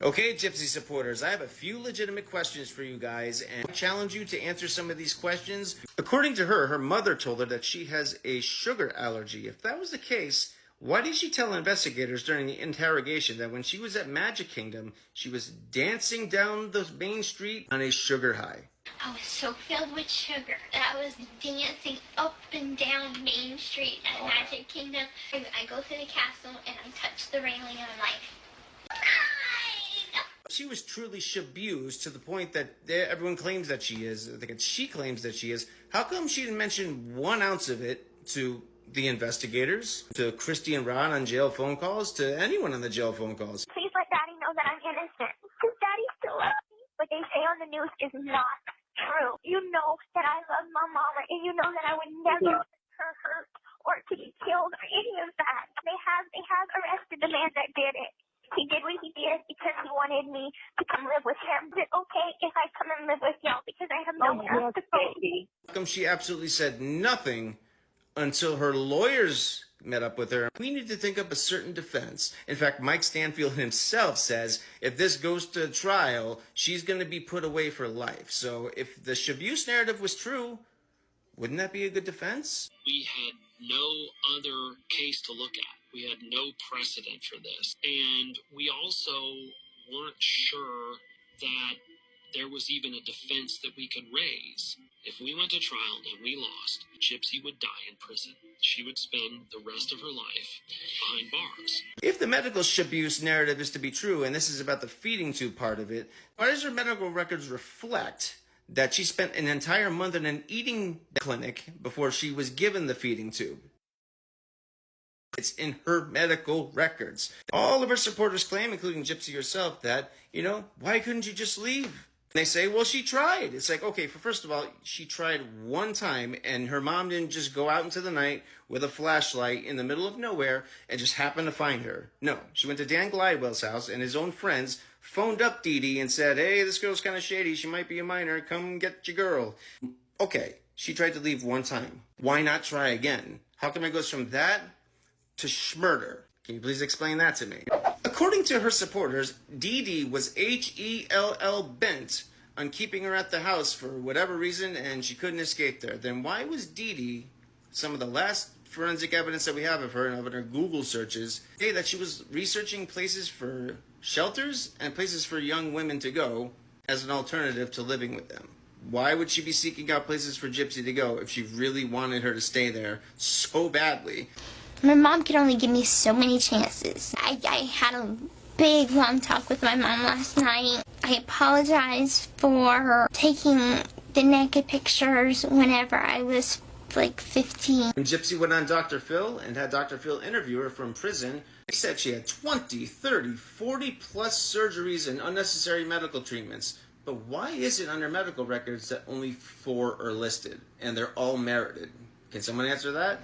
Okay, Gypsy supporters, I have a few legitimate questions for you guys, and I challenge you to answer some of these questions. According to her, her mother told her that she has a sugar allergy. If that was the case, why did she tell investigators during the interrogation that when she was at Magic Kingdom, she was dancing down the main street on a sugar high? I was so filled with sugar that I was dancing up and down Main Street at Magic Kingdom. I go through the castle and I touch the railing and I'm like, She was truly shabused to the point that everyone claims that she is. I think she claims that she is. How come she didn't mention 1 ounce of it to the investigators, to Christy and Ron on jail phone calls, to anyone on the jail phone calls? Please let Daddy know that I'm innocent. Because Daddy still loves me. What they say on the news is not true. You know that I love my mama, and you know that I would never let her hurt or to get killed or any of that. They have arrested the man that did it. He did what he did because he wanted me to come live with him. Is it okay if I come and live with y'all because I have nowhere else to go? How come she absolutely said nothing until her lawyers met up with her? We need to think up a certain defense. In fact, Mike Stanfield himself says if this goes to trial, she's going to be put away for life. So if the Shabuse narrative was true, wouldn't that be a good defense? We had no other case to look at. We had no precedent for this. And we also weren't sure that there was even a defense that we could raise. If we went to trial and we lost, Gypsy would die in prison. She would spend the rest of her life behind bars. If the medical Shabuse narrative is to be true, and this is about the feeding tube part of it, why does her medical records reflect that she spent an entire month in an eating clinic before she was given the feeding tube? It's in her medical records. All of her supporters claim, including Gypsy herself, that, why couldn't you just leave? They say, well, she tried. It's like, okay, first of all, she tried 1 time, and her mom didn't just go out into the night with a flashlight in the middle of nowhere and just happen to find her. No, she went to Dan Glidewell's house, and his own friends phoned up Dee Dee and said, hey, this girl's kind of shady. She might be a minor. Come get your girl. Okay, she tried to leave 1 time. Why not try again? How come it goes from that to schmurder? Can you please explain that to me? According to her supporters, Dee Dee was HELL bent on keeping her at the house for whatever reason, and she couldn't escape there. Then why was Dee Dee, some of the last forensic evidence that we have of her and of her Google searches, say that she was researching places for shelters and places for young women to go as an alternative to living with them? Why would she be seeking out places for Gypsy to go if she really wanted her to stay there so badly? My mom could only give me so many chances. I had a big, long talk with my mom last night. I apologize for taking the naked pictures whenever I was like 15. When Gypsy went on Dr. Phil and had Dr. Phil interview her from prison, he said she had 20, 30, 40 plus surgeries and unnecessary medical treatments. But why is it on her medical records that only 4 are listed and they're all merited? Can someone answer that?